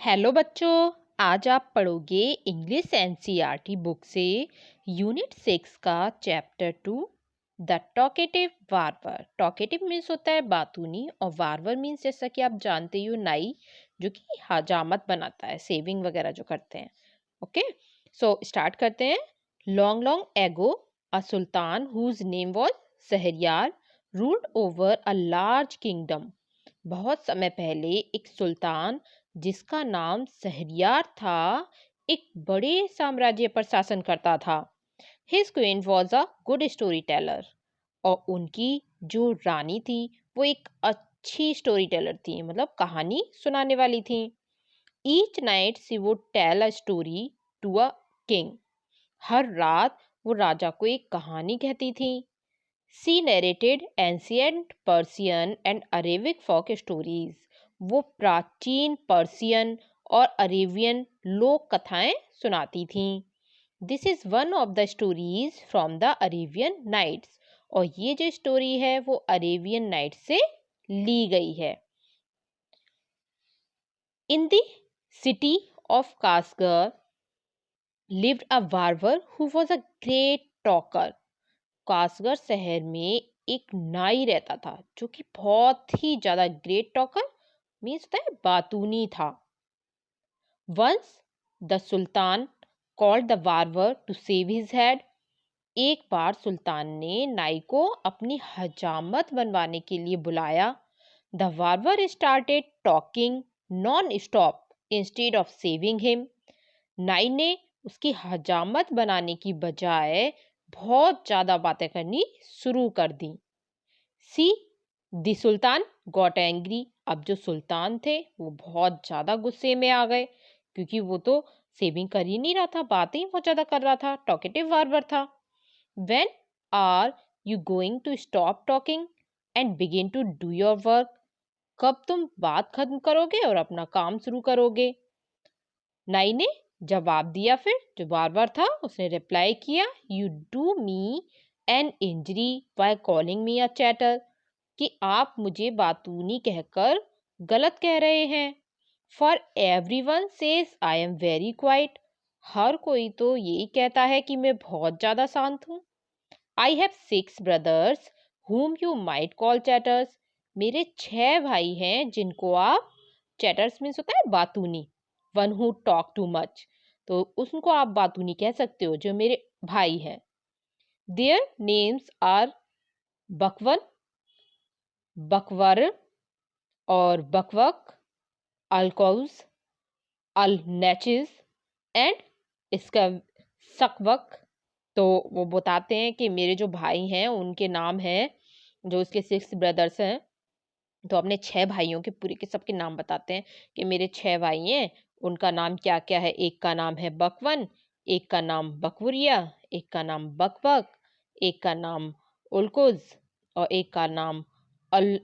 Hello बच्चों। आज आप पढ़ोगे इंग्लिश एनसीईआरटी बुक से यूनिट 6 का चैप्टर 2 द टॉकेटिव वार्वर। टॉकेटिव मीन्स होता है बातूनी और वार्वर मीन्स जैसा कि आप जानते ही हो नाई, जो कि हजामत बनाता है, सेविंग वगैरह जो करते हैं। ओके, सो स्टार्ट करते हैं। Long long ago a sultan whose name was Shahryar ruled over a large kingdom. बहुत समय पहले एक सुल्तान जिसका नाम शहरयार था, एक बड़े साम्राज्य पर शासन करता था। His queen was a good story teller. और उनकी जो रानी थी वो एक अच्छी स्टोरी टेलर थी, मतलब कहानी सुनाने वाली थी। Each night she would tell a story to a king. हर रात वो राजा को एक कहानी कहती थी। She narrated ancient Persian and Arabic folk stories. वो प्राचीन पर्सियन और अरेबियन लोक कथाएं सुनाती थीं। This is one of the stories from the Arabian nights. और ये जो स्टोरी है वो अरेबियन नाइट से ली गई है। In the city of Kashgar lived a barber who was a great talker. Kashgar शहर में एक नाई रहता था जो कि बहुत ही ज्यादा ग्रेट टॉकर मीन्स होता है बातूनी था। Once the sultan called the barber to shave his head. एक बार सुल्तान ने नाई को अपनी हजामत बनवाने के लिए बुलाया। The barber started talking non stop instead of saving him. नाई ने उसकी हजामत बनाने की बजाय बहुत ज्यादा बातें करनी शुरू कर दी। सी दी सुल्तान गॉट एंग्री। अब जो सुल्तान थे वो बहुत ज्यादा गुस्से में आ गए, क्योंकि वो तो सेविंग कर ही नहीं रहा था, बातें ही बहुत ज्यादा कर रहा था, टॉकेटिव बार्बर था। When are you going to stop talking and begin to do your work. कब तुम बात खत्म करोगे और अपना काम शुरू करोगे? नाई ने जवाब दिया। फिर जो बार्बर था उसने रिप्लाई किया, you do me an injury by calling me a chatter. कि आप मुझे बातूनी कहकर गलत कह रहे हैं। For everyone says I am very quiet. हर कोई तो यही कहता है कि मैं बहुत ज्यादा शांत हूँ। I have 6 brothers whom you might call chatters। मेरे 6 भाई हैं जिनको आप चैटर्स मीन्स होता है बातूनी, one who talk too much, तो उसको आप बातूनी कह सकते हो, जो मेरे भाई हैं। देयर नेम्स आर बकवन, बकवर और बकवक, अल्कोज, अल नेचिस एंड इसका सकवक। तो वो बताते हैं कि मेरे जो भाई हैं उनके नाम हैं, जो उसके 6 ब्रदर्स हैं, तो अपने 6 भाइयों के पूरे के सबके नाम बताते हैं कि मेरे 6 भाई हैं, उनका नाम क्या क्या है। एक का नाम है बकवन, एक का नाम बकवुरिया, एक का नाम बकबक, एक का नाम उल्कुज और एक का नाम अल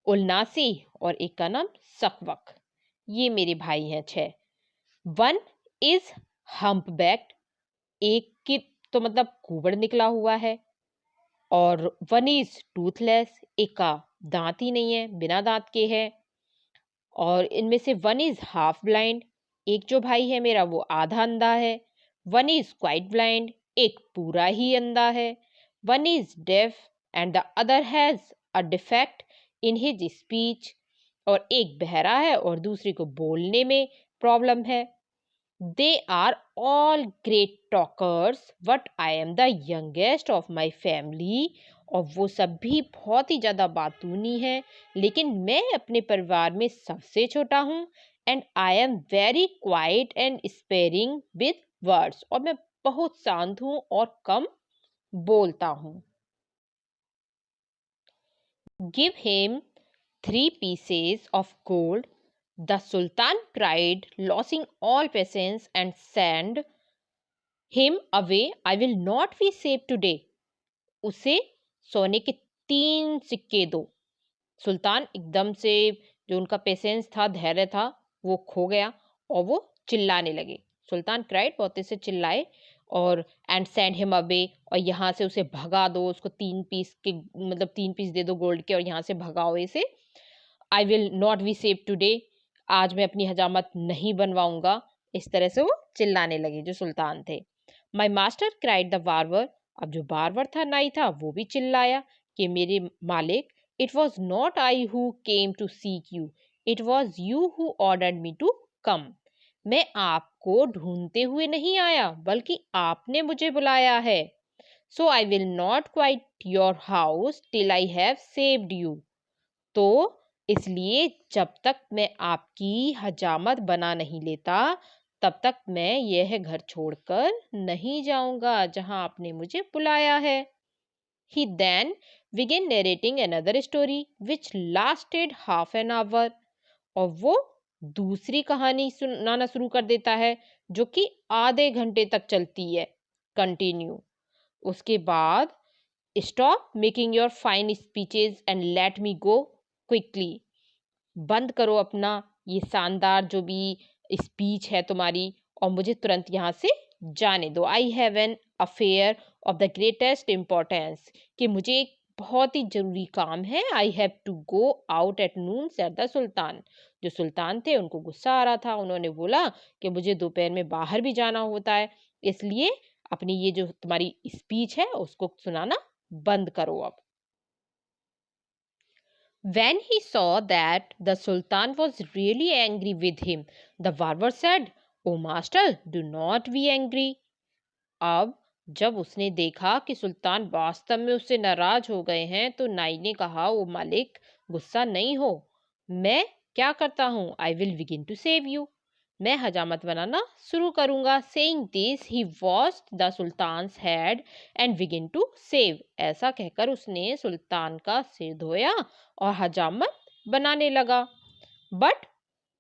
उलनासी और एक का नाम सकवक। ये मेरे भाई हैं 6। One is humpbacked. एक की तो मतलब कुबड़ निकला हुआ है। और वन इज टूथलेस, एक का दांत ही नहीं है, बिना दांत के है। और इनमें से वन इज हाफ ब्लाइंड। एक जो भाई है मेरा वो आधा अंधा है। वन इज क्वाइट ब्लाइंड, एक पूरा ही अंधा है। One is deaf and the other has a defect in his speech. और एक बहरा है और दूसरे को बोलने में प्रॉब्लम है। They are all great talkers but I am the youngest of my family. और वो सब भी बहुत ही ज़्यादा बातूनी है, लेकिन मैं अपने परिवार में सबसे छोटा हूँ। And I am very quiet and sparing with words. और मैं बहुत शांत हूँ और कम बोलता हूँ। Give him 3 pieces of gold। The Sultan cried, losing all patience, and sent him away। I will not be safe today। उसे सोने के 3 सिक्के दो। सुल्तान एकदम से, जो उनका पेशेंस था, धैर्य था, वो खो गया और वो चिल्लाने लगे। सुल्तान क्राइड, बहुत तेज से चिल्लाए और एंड सेंड हिम अवे। और यहाँ से उसे भगा दो, उसको 3 पीस के मतलब 3 पीस दे दो गोल्ड के और यहाँ से भगाओ इसे। आई will not be safe today. आज मैं अपनी हजामत नहीं बनवाऊंगा। इस तरह से वो चिल्लाने लगे जो सुल्तान थे। My master cried the barber. अब जो बार्बर था, नाई था, वो भी चिल्लाया कि मेरे मालिक, it was not I who came to seek you, it was you who ordered me to come. मैं आपको ढूंढते हुए नहीं आया, बल्कि आपने मुझे बुलाया है। So I will not quit your house till I have saved you. तो इसलिए जब तक मैं आपकी हजामत बना नहीं लेता, तब तक मैं यह घर छोड़कर नहीं जाऊंगा जहां आपने मुझे बुलाया है। He then began narrating another story which lasted half an hour। और वो दूसरी कहानी सुनाना शुरू कर देता है जो कि आधे घंटे तक चलती है, कंटिन्यू। उसके बाद, stop making your fine speeches and let me go quickly. बंद करो अपना ये शानदार जो भी स्पीच है तुम्हारी, और मुझे तुरंत यहाँ से जाने दो। I have an affair of the greatest importance, कि मुझे एक बहुत ही जरूरी काम है। I have to go out at noon, said the sultan. जो सुल्तान थे उनको गुस्सा आ रहा था, उन्होंने बोला कि मुझे दोपहर में बाहर भी जाना होता है, इसलिए अपनी ये जो तुम्हारी स्पीच है उसको सुनाना बंद करो अब। When he saw that the Sultan was really angry with him, the barber said, "O master, do not be angry." अब जब उसने देखा कि सुल्तान वास्तव में उससे नाराज हो गए हैं, तो नाई ने कहा, "ओ मालिक, गुस्सा नहीं हो। मैं क्या करता हूँ? I will begin to shave you. मैं हजामत बनाना शुरू करूंगा। Saying this he washed the sultan's head and begin to shave. ऐसा कहकर उसने सुल्तान का सिर धोया और हजामत बनाने लगा। But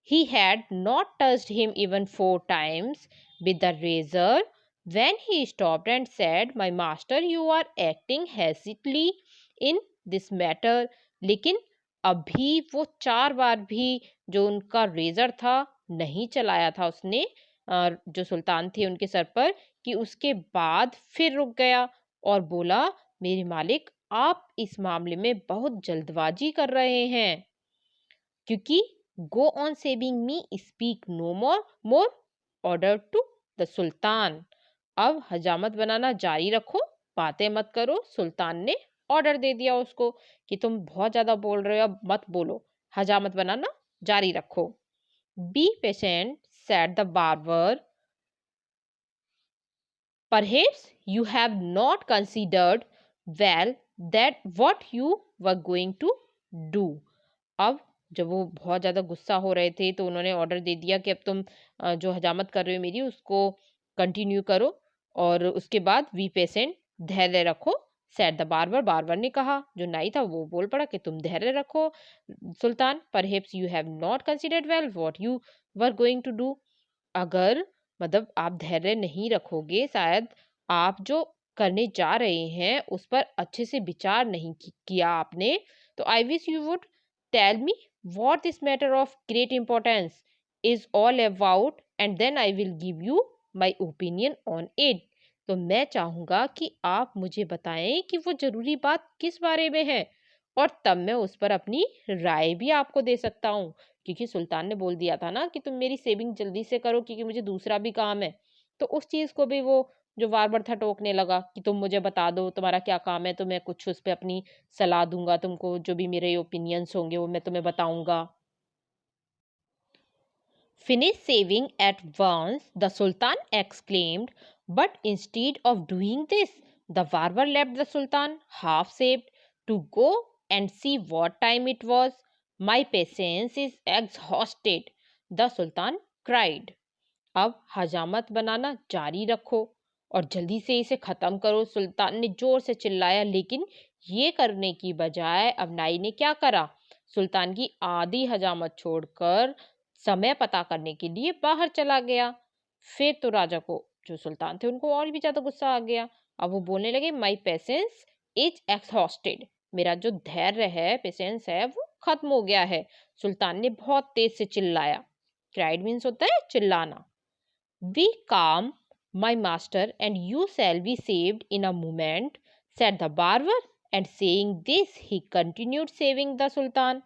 he had not touched him even 4 times with the razor when he stopped and said, "My master, you are acting hastily in this matter." लेकिन अभी वो 4 बार भी जो उनका रेजर था नहीं चलाया था उसने, जो सुल्तान थे उनके सर पर, कि उसके बाद फिर रुक गया और बोला, मेरे मालिक, आप इस मामले में बहुत जल्दबाजी कर रहे हैं, क्योंकि go on shaving me, speak no more order to the sultan. अब हजामत बनाना जारी रखो, बातें मत करो। सुल्तान ने ऑर्डर दे दिया उसको कि तुम बहुत ज्यादा बोल रहे हो, अब मत बोलो, हजामत बनाना जारी रखो। Be patient, said the barber, perhaps you have not considered well that what you were going to do। अब जब वो बहुत ज़्यादा गुस्सा हो रहे थे तो उन्होंने ऑर्डर दे दिया कि अब तुम जो हजामत कर रहे हो मेरी, उसको कंटिन्यू करो। और उसके बाद, वी पेशेंट, धैर्य रखो, सैड द बार्बर, बार्बर ने कहा, जो नाई था वो बोल पड़ा कि तुम धैर्य रखो सुल्तान। Perhaps you have not considered well what you were going to do. अगर मतलब आप धैर्य नहीं रखोगे, शायद आप जो करने जा रहे हैं उस पर अच्छे से विचार नहीं किया आपने, तो I wish you would tell me what this matter of great importance is all about and then I will give you my opinion on it। तो मैं चाहूंगा कि आप मुझे बताएं कि वो जरूरी बात किस बारे में है, और तब मैं उस पर अपनी राय भी आपको दे सकता हूँ। क्योंकि सुल्तान ने बोल दिया था ना कि तुम मेरी सेविंग जल्दी से करो क्योंकि मुझे दूसरा भी काम है। तो उस चीज को भी वो जो बार था टोकने लगा कि तुम मुझे बता दो तुम्हारा क्या काम है, तो मैं कुछ उस पर अपनी सलाह दूंगा तुमको, जो भी मेरे ओपिनियंस होंगे वो मैं तुम्हें बताऊंगा। Finish saving at once, the Sultan exclaimed, but instead of doing this, the barber left the Sultan half saved to go and see what time it was. My patience is exhausted, the Sultan cried। अब हजामत बनाना जारी रखो और जल्दी से इसे खत्म करो, सुल्तान ने जोर से चिल्लाया। लेकिन ये करने की बजाय अब नाई ने क्या करा, सुल्तान की आधी हजामत छोड़कर समय पता करने के लिए बाहर चला गया। फिर तो राजा को, जो सुल्तान थे, उनको और भी ज्यादा गुस्सा आ गया। अब वो बोलने लगे, माई पेशेंस इज एक्सहॉस्टेड, मेरा जो धैर्य है, पेशेंस है, वो खत्म हो गया है। सुल्तान ने बहुत तेज से चिल्लाया। क्राइड मीन्स होता है चिल्लाना। Be calm, my master, and you shall be saved in a moment, said the barber, and saying this, he continued saving the Sultan।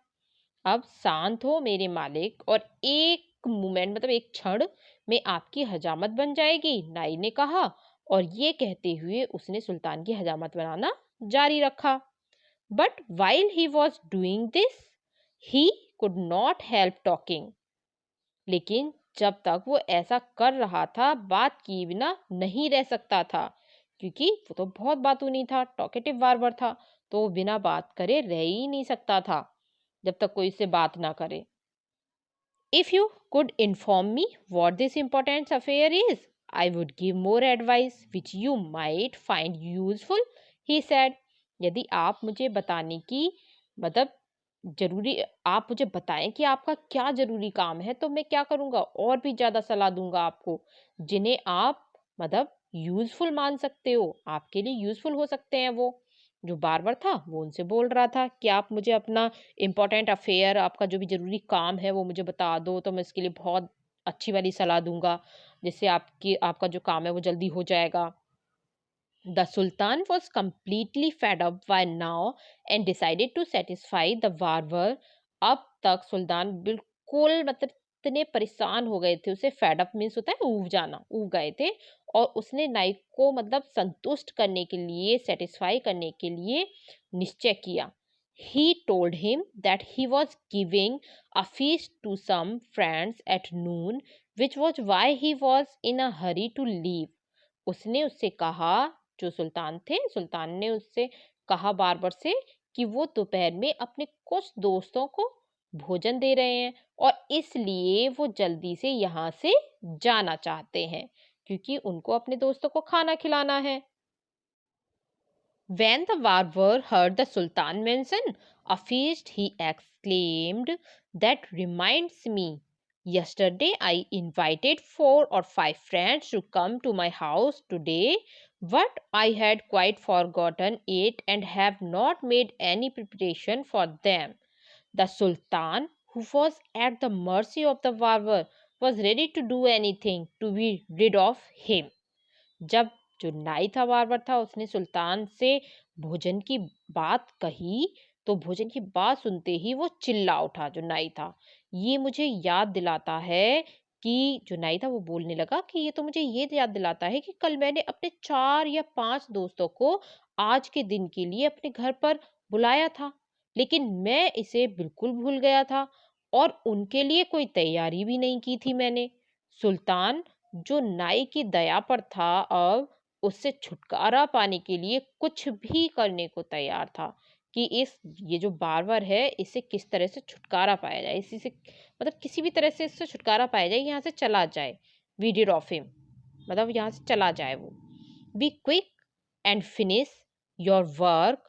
अब शांत हो मेरे मालिक, और एक मोमेंट मतलब एक क्षण में आपकी हजामत बन जाएगी, नाई ने कहा। और ये कहते हुए उसने सुल्तान की हजामत बनाना जारी रखा। But while he was doing this, he could not help talking. लेकिन जब तक वो ऐसा कर रहा था, बात किए बिना नहीं रह सकता था, क्योंकि वो तो बहुत बातूनी था, टॉकेटिव बार्बर था। तो वो बिना बात करे रह ही नहीं सकता था जब तक कोई इससे बात ना करे। If you could inform me what this important affair is, I would give more advice which you might find useful, he said. यदि आप मुझे बताने की मतलब जरूरी आप मुझे बताएं कि आपका क्या जरूरी काम है, तो मैं क्या करूंगा, और भी ज्यादा सलाह दूंगा आपको, जिन्हें आप मतलब यूजफुल मान सकते हो, आपके लिए यूजफुल हो सकते हैं। वो जो बार्बर था वो उनसे बोल रहा था कि आप मुझे अपना इम्पोर्टेंट अफेयर, आपका जो भी ज़रूरी काम है वो मुझे बता दो, तो मैं इसके लिए बहुत अच्छी वाली सलाह दूंगा, जिससे आपका जो काम है वो जल्दी हो जाएगा। The Sultan was completely fed up by now and decided to satisfy the barber. अब तक सुल्तान बिल्कुल मतलब इतने परेशान हो गए थे, उसे फेड अप मीन्स होता है ऊब जाना, ऊब गए थे। और उसने नाइक को मतलब संतुष्ट करने के लिए, सेटिस्फाई करने के लिए निश्चय किया। He told him that he was giving a feast to some friends at noon, which was why he was in a hurry to leave. उसने उससे कहा, जो सुल्तान थे, सुल्तान ने उससे कहा बार्बर से कि वो दोपहर में अपने कुछ दोस्तों को भोजन दे रहे हैं, और इसलिए वो जल्दी से यहाँ से जाना चाहते हैं, क्योंकि उनको अपने दोस्तों को खाना खिलाना है। When the barber heard the Sultan mention a feast, he exclaimed, "That reminds me. Yesterday I invited 4 or 5 friends to come to my house today, but I had quite forgotten it and have not made any preparation for them." The Sultan, who was at the mercy of the barber, was ready to do anything to be rid of him. जब जो नाई था, barber था, उसने सुल्तान से भोजन की बात कही, तो भोजन की बात सुनते ही वो चिल्ला उठा, जो नाई था। ये मुझे याद दिलाता है कि जो नाई था वो बोलने लगा कि ये तो मुझे ये याद दिलाता है कि कल मैंने अपने 4 या 5 दोस्तों को आज के दिन के लिए अपने घर पर बुलाया था, लेकिन मैं इसे बिल्कुल भूल गया था, और उनके लिए कोई तैयारी भी नहीं की थी मैंने। सुल्तान, जो नाई की दया पर था, अब उससे छुटकारा पाने के लिए कुछ भी करने को तैयार था कि इस ये जो बार्बर है, इससे किस तरह से छुटकारा पाया जाए, इसी से मतलब किसी भी तरह से इससे छुटकारा पाया जाए, यहाँ से चला जाए, वी डिड ऑफ हिम, मतलब यहाँ से चला जाए वो। Be quick and finish your work,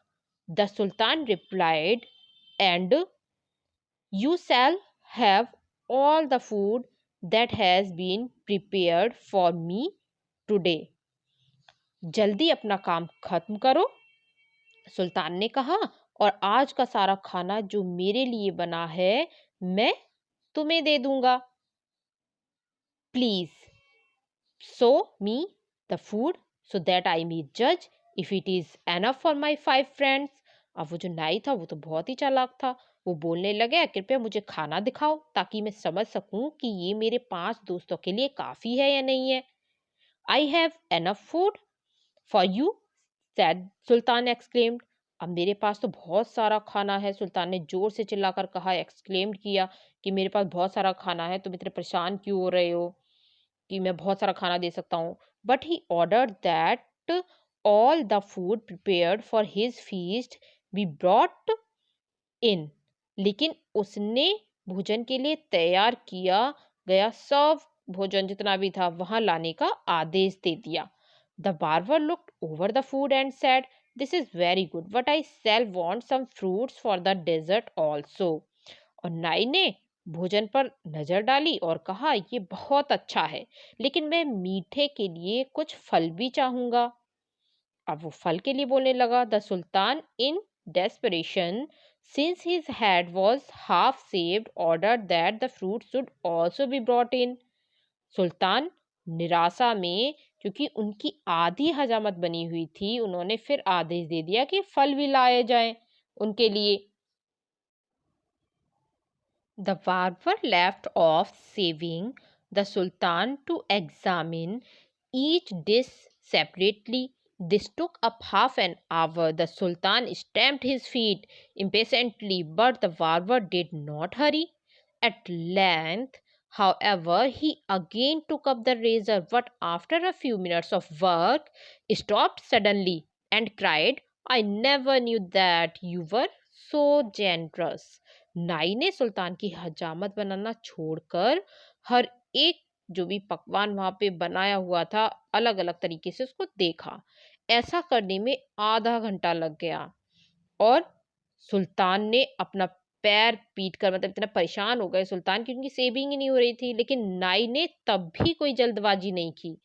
the sultan replied, and you shall have all the food that has been prepared for me today. जल्दी अपना काम खत्म करो, सुल्तान ने कहा, और आज का सारा खाना जो मेरे लिए बना है, मैं तुम्हें दे दूंगा। Please show me the food so that I may judge if it is enough for my 5 friends. अब वो जो नाई था वो तो बहुत ही चालाक था। वो बोलने लगे, कृपया मुझे खाना दिखाओ ताकि मैं समझ सकूं कि ये मेरे 5 दोस्तों के लिए काफी है या नहीं है। I have enough food for you, sad Sultan exclaimed. अब मेरे पास तो बहुत सारा खाना है, सुल्तान ने जोर से चिल्लाकर कहा, एक्सक्लेम्ड किया कि मेरे पास बहुत सारा खाना है, तुम इतने परेशान क्यों हो रहे हो कि मैं बहुत सारा खाना दे सकता हूँ। But he order that all the food prepared for his feast be brought in. लेकिन उसने भोजन के लिए तैयार किया गया सब भोजन जितना भी था वहां लाने का आदेश दे दिया। The barber looked over the food and said, this is very good, but I shall want some fruits for the dessert also. और नाई ने भोजन पर नजर डाली और कहा, ये बहुत अच्छा है, लेकिन मैं मीठे के लिए कुछ फल भी चाहूंगा। अब वो फल के लिए बोलने लगा। The sultan in desperation, since his head was half shaved, ordered that the fruit should also be brought in. सुल्तान निराशा में, क्योंकि उनकी आधी हजामत बनी हुई थी, उन्होंने फिर आदेश दे दिया कि फल भी लाए जाएं उनके लिए। The barber left off saving the sultan to examine each dish separately. This took up half an hour. The sultan stamped his feet impatiently, but the barber did not hurry. At length, however, he again took up the razor, but after a few minutes of work, stopped suddenly and cried, I never knew that you were so generous. नाई ने सुल्तान की हजामत बनाना छोड़कर हर एक जो भी पकवान वहां पे बनाया हुआ था अलग अलग तरीके से उसको देखा। ऐसा करने में आधा घंटा लग गया और सुल्तान ने अपना पैर पीट कर मतलब इतना परेशान हो गए सुल्तान क्योंकि सेविंग ही नहीं हो रही थी, लेकिन नाई ने तब भी कोई जल्दबाजी नहीं की।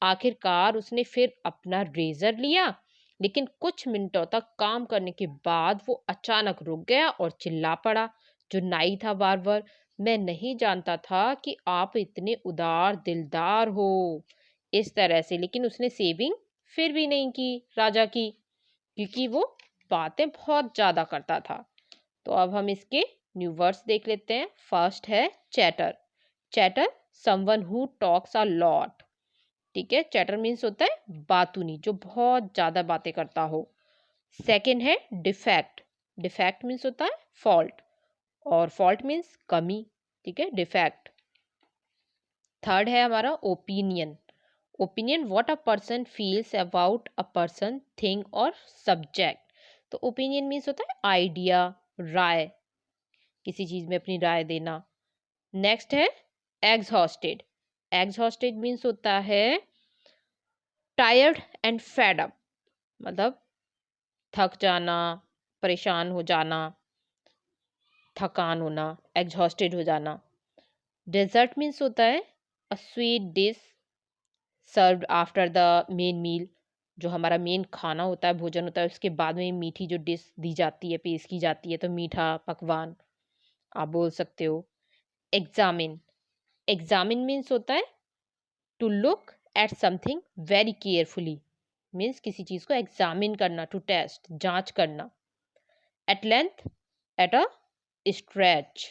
आखिरकार उसने फिर अपना रेजर लिया, लेकिन कुछ मिनटों तक काम करने के बाद वो अचानक रुक गया और चिल्ला पड़ा। जो नाई था बार्बर, मैं नहीं जानता था कि आप इतने उदार दिलदार हो। इस तरह से लेकिन उसने सेविंग फिर भी नहीं की राजा की, क्योंकि वो बातें बहुत ज्यादा करता था। तो अब हम इसके न्यू वर्ड्स देख लेते हैं। फर्स्ट है chatter. Chatter someone who talks a lot. ठीक है, चैटर मीन्स होता है बातूनी, जो बहुत ज्यादा बातें करता हो। सेकंड है डिफेक्ट। डिफेक्ट मीन्स होता है फॉल्ट, और फॉल्ट मीन्स कमी। ठीक है, डिफेक्ट। थर्ड है हमारा opinion. Opinion what a person feels about a person, thing और सब्जेक्ट। तो ओपिनियन मीन्स होता है आइडिया, राय, किसी चीज में अपनी राय देना। नेक्स्ट है एग्जॉस्टेड। एग्जॉस्टेड मीन्स होता है टायर्ड एंड फेड अप, मतलब थक जाना, परेशान हो जाना, थकान होना, एग्जॉस्टेड हो जाना। डेजर्ट मीन्स होता है a sweet dish served after the main meal. जो हमारा मेन खाना होता है, भोजन होता है, उसके बाद में मीठी जो डिश दी जाती है, पेश की जाती है, तो मीठा पकवान आप बोल सकते हो। एग्जामिन। एग्जामिन मीन्स होता है to look at something very carefully, means किसी चीज को एग्जामिन करना, टू टेस्ट, जांच करना। At length, at a stretch.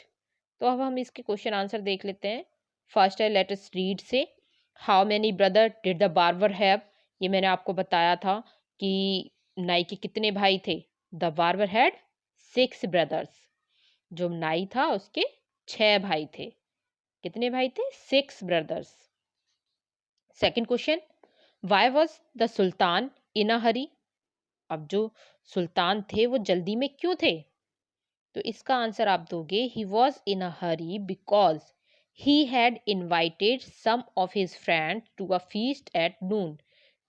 तो अब हम इसके क्वेश्चन आंसर देख लेते हैं। फर्स्ट है लेट अस रीड से। How many brother did the barber have. ये मैंने आपको बताया था कि नाई के कितने भाई थे। The barber had 6 brothers. जो नाई था उसके 6 भाई थे। कितने भाई थे? 6 brothers. Second question, why was the sultan in a hurry. अब जो सुल्तान थे वो जल्दी में क्यों थे? तो इसका आंसर आप दोगे he was in a hurry because he had invited some of his friend to a feast at noon.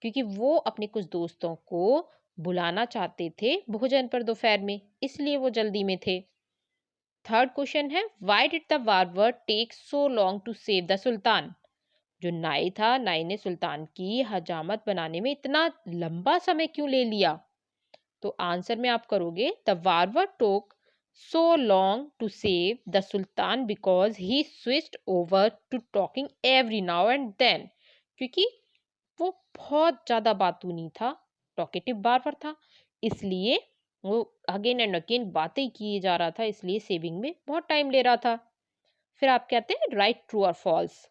क्योंकि वो अपने कुछ दोस्तों को बुलाना चाहते थे भोजन पर दोपहर में, इसलिए वो जल्दी में थे। थर्ड क्वेश्चन है why did the barber take so long to save the sultan. जो नाई था, नाई ने सुल्तान की हजामत बनाने में इतना लंबा समय क्यों ले लिया? तो आंसर में आप करोगे the barber took so long to save the sultan because he switched over to talking every now and then. क्योंकि वो बहुत ज्यादा बातूनी था, टॉकेटिव बार्बर था, इसलिए वो अगेन एंड अगेन बातें किए जा रहा था, इसलिए सेविंग में बहुत टाइम ले रहा था। फिर आप कहते हैं राइट, ट्रू और फॉल्स।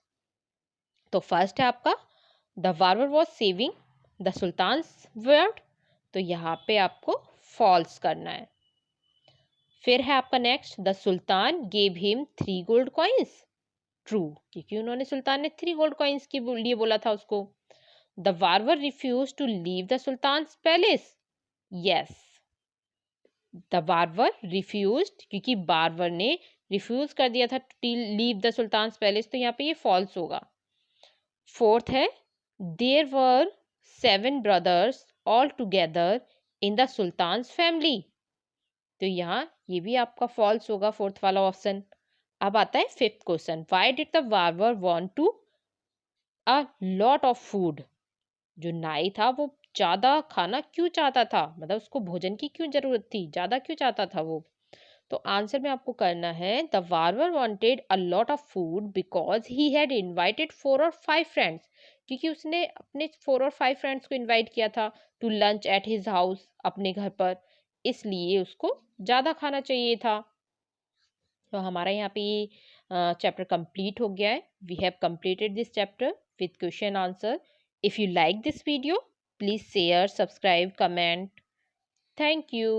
तो फर्स्ट है आपका the barber was saving the sultan's word, तो यहाँ पे आपको फॉल्स करना है। फिर है आपका next the sultan gave him 3 gold coins. True, क्योंकि उन्होंने सुल्तान ने 3 गोल्ड कॉइन्स के लिए बोला था उसको। The barber refuse to leave the sultan palace. Yes, the barber refuse, क्योंकि बार्बर ने रिफ्यूज कर दिया था to leave the sultan palace, तो यहाँ पे ये फॉल्स होगा। फोर्थ है there were 7 brothers all together in the sultan family. तो यहाँ ये भी आपका फॉल्स होगा, फोर्थ वाला ऑप्शन। अब आता है fifth question, why did the barber want to a lot of food. जो नाई था वो ज्यादा खाना क्यों चाहता था, मतलब उसको भोजन की क्यों जरूरत थी, ज्यादा क्यों चाहता था वो? तो आंसर में आपको करना है the barber wanted a lot of food because he had invited 4 और 5 फ्रेंड्स। क्योंकि उसने अपने 4 और 5 फ्रेंड्स को इनवाइट किया था to lunch at his house, अपने घर पर, इसलिए उसको ज्यादा खाना चाहिए था। तो हमारा यहाँ पे ये चैप्टर कंप्लीट हो गया है. We have completed this chapter with question answer. If you like this video, please share, subscribe, comment. Thank you.